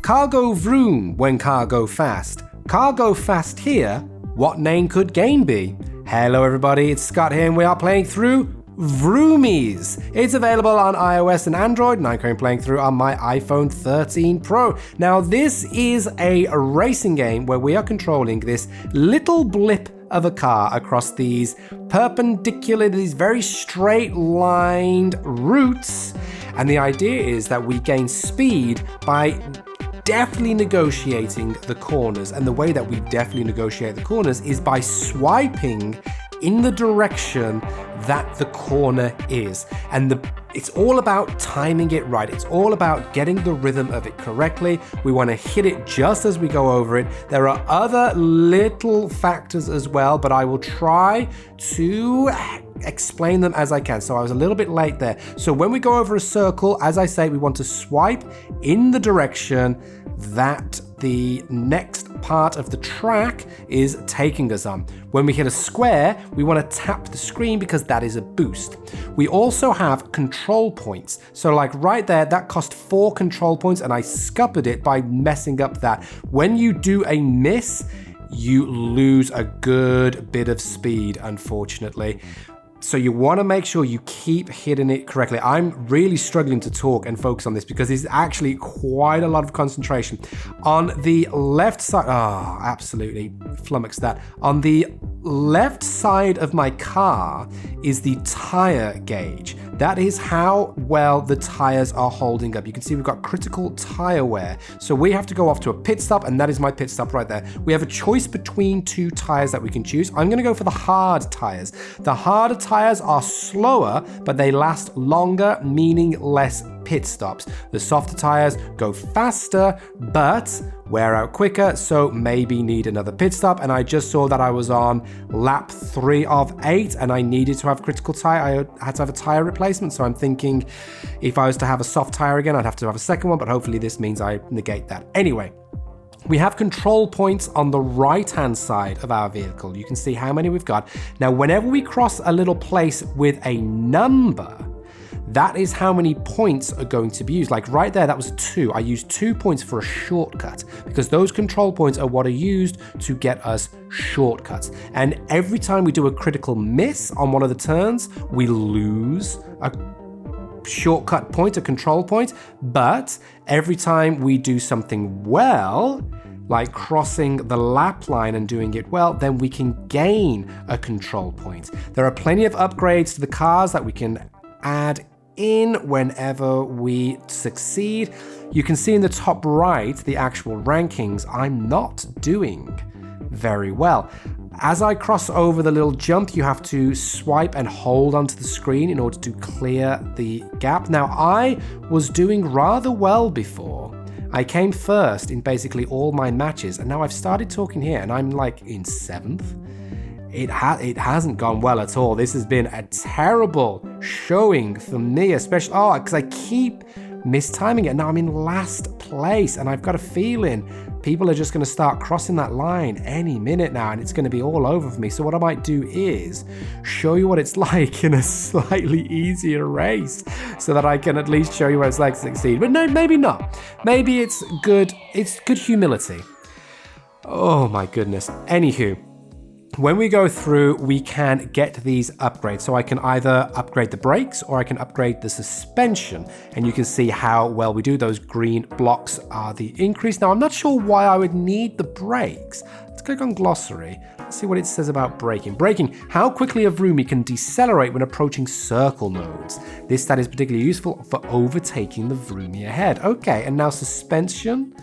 Car go vroom when car go fast. Car go fast here, what name could game be? Hello everybody, it's Scott here and we are playing through Vroomies. It's available on iOS and Android, and I'm currently playing through on my iPhone 13 Pro. Now this is a racing game where we are controlling this little blip of a car across these perpendicular, these very straight lined routes. And the idea is that we gain speed by deftly negotiating the corners. And the way that we deftly negotiate the corners is by swiping in the direction that the corner is. And it's all about timing it right. It's all about getting the rhythm of it correctly. We want to hit it just as we go over it. There are other little factors as well, but I will try to explain them as I can. So I was a little bit late there. So when we go over a circle, as I say, we want to swipe in the direction that the next part of the track is taking us on. When we hit a square, we want to tap the screen because that is a boost. We also have control points. So like right there, that cost 4 control points and I scuppered it by messing up that. When you do a miss, you lose a good bit of speed, unfortunately. So you want to make sure you keep hitting it correctly. I'm really struggling to talk and focus on this because it's actually quite a lot of concentration. On the left side, oh, absolutely flummoxed that. On the left side of my car is the tire gauge. That is how well the tires are holding up. You can see we've got critical tire wear. So we have to go off to a pit stop, and that is my pit stop right there. We have a choice between 2 tires that we can choose. I'm going to go for the hard tires. The harder tires are slower, but they last longer, meaning less pit stops. The softer tires go faster, but wear out quicker, so maybe need another pit stop. And I just saw that I was on lap 3 of 8 and I needed to have critical tire. I had to have a tire replacement, so I'm thinking if I was to have a soft tire again, I'd have to have a second one, but hopefully this means I negate that. Anyway, we have control points on the right-hand side of our vehicle. You can see how many we've got. Now, whenever we cross a little place with a number, that is how many points are going to be used. Like right there, that was 2. I used 2 points for a shortcut because those control points are what are used to get us shortcuts. And every time we do a critical miss on one of the turns, we lose a shortcut point, a control point. But every time we do something well, like crossing the lap line and doing it well, then we can gain a control point. There are plenty of upgrades to the cars that we can add in whenever we succeed. You can see in the top right the actual rankings. I'm not doing very well. As I cross over the little jump, you have to swipe and hold onto the screen in order to clear the gap. Now, I was doing rather well before. I came first in basically all my matches, and now I've started talking here and I'm like in 7th. It hasn't gone well at all. This has been a terrible showing for me, especially, because I keep mistiming it. Now I'm in last place and I've got a feeling people are just going to start crossing that line any minute now and it's going to be all over for me. So what I might do is show you what it's like in a slightly easier race so that I can at least show you what it's like to succeed. But no, maybe not. Maybe it's good humility. Oh my goodness. Anywho, when we go through, we can get these upgrades. So I can either upgrade the brakes or I can upgrade the suspension. And you can see how well we do. Those green blocks are the increase. Now, I'm not sure why I would need the brakes. Let's click on glossary. Let's see what it says about braking. Braking, how quickly a Vroomie can decelerate when approaching circle nodes. This stat is particularly useful for overtaking the Vroomie ahead. Okay, and now suspension.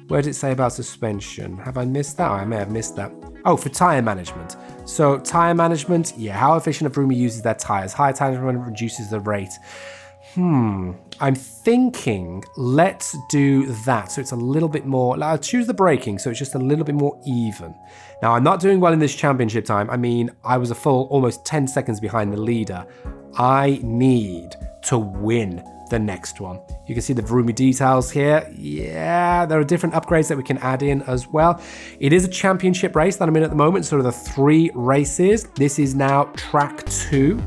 Where did it say about suspension? Have I missed that? I may have missed that. Oh, for tire management. So tire management, yeah, how efficient a Vroomie uses their tires. Higher tire management reduces the rate. I'm thinking let's do that. So it's a little bit more, I'll choose the braking. So it's just a little bit more even. Now I'm not doing well in this championship time. I mean, I was a full almost 10 seconds behind the leader. I need to win the next one. You can see the Vroomie details here. Yeah, there are different upgrades that we can add in as well. It is a championship race that I'm in at the moment, so the 3 races. This is now track 2.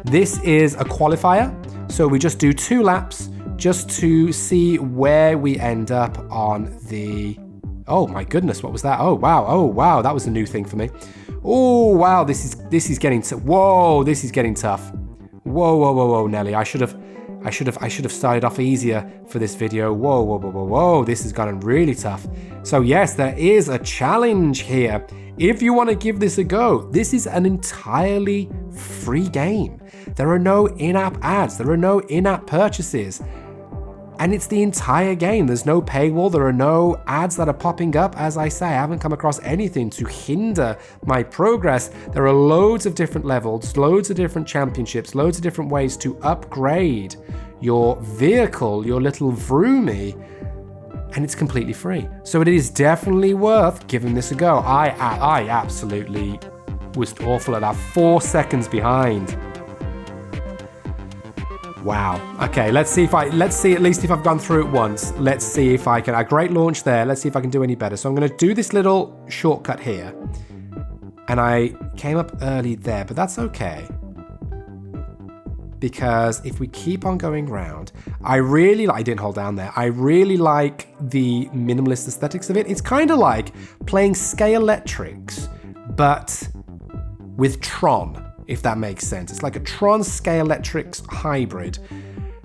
This is a qualifier, so we just do 2 laps. just to see where we end up on the... Oh my goodness, what was that? Oh wow, that was a new thing for me. Oh wow, this is getting whoa, this is getting tough. Whoa, Nelly, I should have started off easier for this video. Whoa, this has gotten really tough. So yes, there is a challenge here. If you want to give this a go, this is an entirely free game. There are no in-app ads, there are no in-app purchases. And it's the entire game. There's no paywall. There are no ads that are popping up. As I say, I haven't come across anything to hinder my progress. There are loads of different levels, loads of different championships, loads of different ways to upgrade your vehicle, your little Vroomie, and it's completely free. So it is definitely worth giving this a go. I absolutely was awful at that. 4 seconds behind. Wow. Okay, let's see at least if I've gone through it once. Let's see if I can. A great launch there. Let's see if I can do any better. So I'm going to do this little shortcut here. And I came up early there, but that's okay. Because if we keep on going round, I didn't hold down there. I really like the minimalist aesthetics of it. It's kind of like playing Scalextric, but with Tron. If that makes sense. It's like a Tron Scalextric hybrid.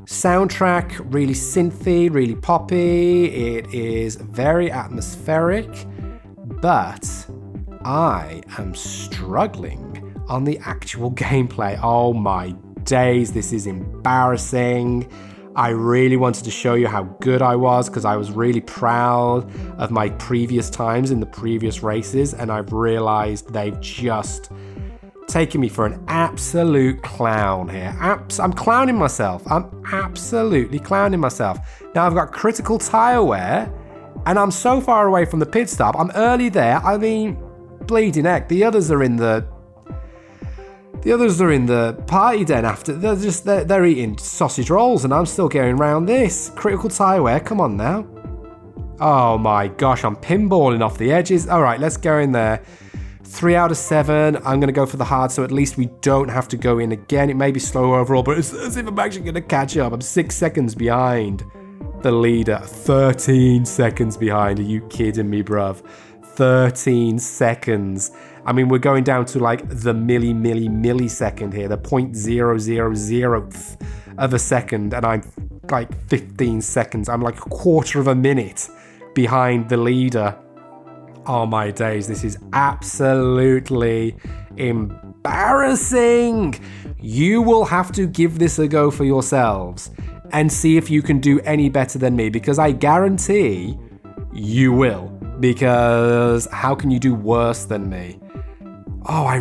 Soundtrack, really synthy, really poppy. It is very atmospheric, but I am struggling on the actual gameplay. Oh my days, this is embarrassing. I really wanted to show you how good I was because I was really proud of my previous times in the previous races, and I've realized they've just taking me for an absolute clown here. I'm clowning myself. I'm absolutely clowning myself. Now I've got critical tire wear and I'm so far away from the pit stop. I'm early there. I mean, bleeding heck. The others are in the party den after. They're eating sausage rolls and I'm still going around this. Critical tire wear. Come on now. Oh my gosh, I'm pinballing off the edges. All right, let's go in there. 3 out of 7. I'm going to go for the hard, so at least we don't have to go in again. It may be slow overall, but it's as if I'm actually going to catch up. I'm 6 seconds behind the leader. 13 seconds behind. Are you kidding me, bruv? 13 seconds. I mean, we're going down to like the millisecond here, the 0.000th of a second, and I'm like 15 seconds. I'm like a quarter of a minute behind the leader. Oh my days, this is absolutely embarrassing. You will have to give this a go for yourselves and see if you can do any better than me, because I guarantee you will, because how can you do worse than me? Oh, I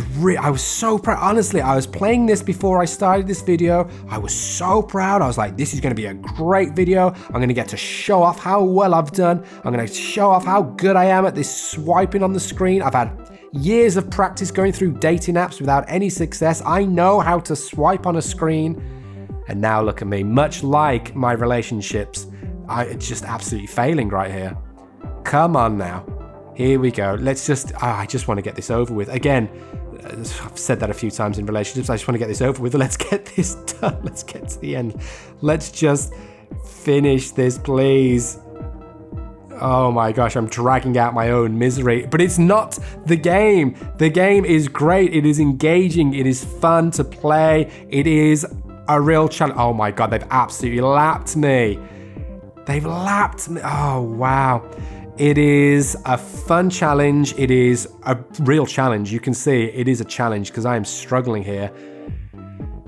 was so proud. Honestly, I was playing this before I started this video. I was so proud. I was like, this is going to be a great video. I'm going to get to show off how well I've done. I'm going to show off how good I am at this swiping on the screen. I've had years of practice going through dating apps without any success. I know how to swipe on a screen. And now look at me. Much like my relationships, it's just absolutely failing right here. Come on now. Here we go. Let's just, I just want to get this over with. Again, I've said that a few times in relationships. I just want to get this over with. Let's get this done. Let's get to the end. Let's just finish this, please. Oh my gosh, I'm dragging out my own misery. But it's not the game. The game is great. It is engaging. It is fun to play. It is a real challenge. Oh my God, they've absolutely lapped me. They've lapped me. Oh, wow. It is a fun challenge. It is a real challenge. You can see it is a challenge because I am struggling here.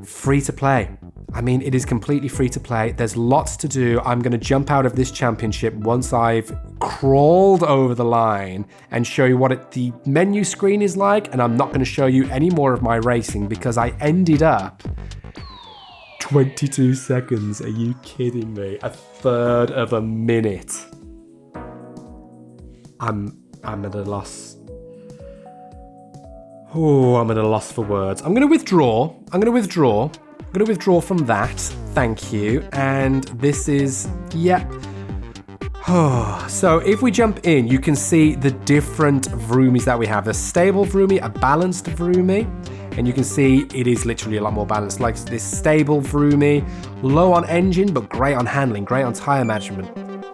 Free to play. I mean, it is completely free to play. There's lots to do. I'm going to jump out of this championship once I've crawled over the line and show you what the menu screen is like. And I'm not going to show you any more of my racing because I ended up 22 seconds. Are you kidding me? A third of a minute. I'm at a loss. Oh, I'm at a loss for words. I'm going to withdraw. I'm going to withdraw from that. Thank you. And this is, yep. Oh, so if we jump in, you can see the different Vroomies that we have. A stable Vroomie, a balanced Vroomie, and you can see it is literally a lot more balanced. Like this stable Vroomie, low on engine, but great on handling, great on tire management.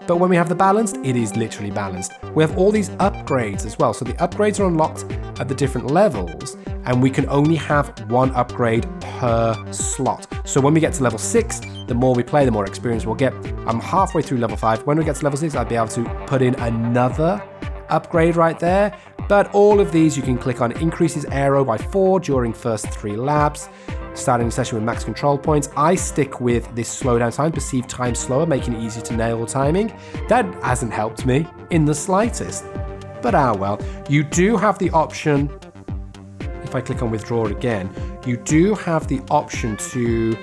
But when we have the balanced, it is literally balanced. We have all these upgrades as well. So the upgrades are unlocked at the different levels, and we can only have one upgrade per slot. So when we get to level 6, the more we play, the more experience we'll get. I'm halfway through level 5. When we get to level 6, I'll be able to put in another upgrade right there. But all of these you can click on. Increases aero by 4 during first 3 laps. Starting the session with max control points. I stick with this slowdown time, perceived time slower, making it easy to nail timing. That hasn't helped me in the slightest. But well. You do have the option, if I click on withdraw again, you do have the option to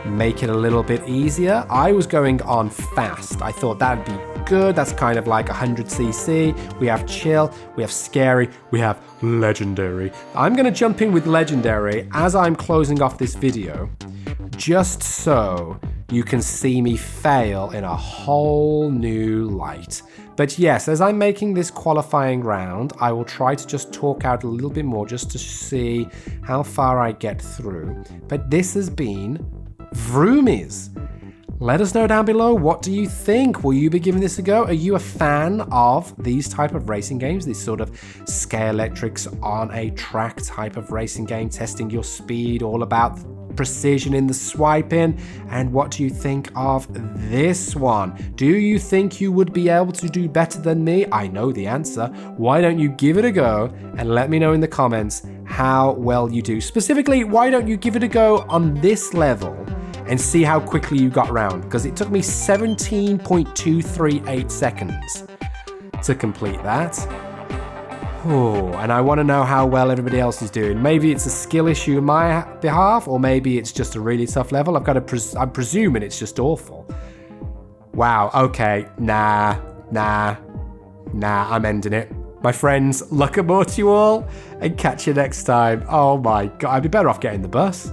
make it a little bit easier. I was going on fast. I thought that'd be good. That's kind of like 100cc. We have chill, we have scary, we have legendary. I'm going to jump in with legendary as I'm closing off this video, just so you can see me fail in a whole new light. But yes, as I'm making this qualifying round, I will try to just talk out a little bit more just to see how far I get through. But this has been Vroomies. Let us know down below, what do you think? Will you be giving this a go? Are you a fan of these type of racing games? These sort of Scalextrics on a track type of racing game, testing your speed, all about precision in the swiping. And what do you think of this one? Do you think you would be able to do better than me? I know the answer. Why don't you give it a go and let me know in the comments how well you do. Specifically, why don't you give it a go on this level and see how quickly you got round, because it took me 17.238 seconds to complete that. Oh, and I want to know how well everybody else is doing. Maybe it's a skill issue on my behalf, or maybe it's just a really tough level. I'm presuming it's just awful. Wow, okay, nah, I'm ending it. My friends, luck and more to you all, and catch you next time. Oh my God, I'd be better off getting the bus.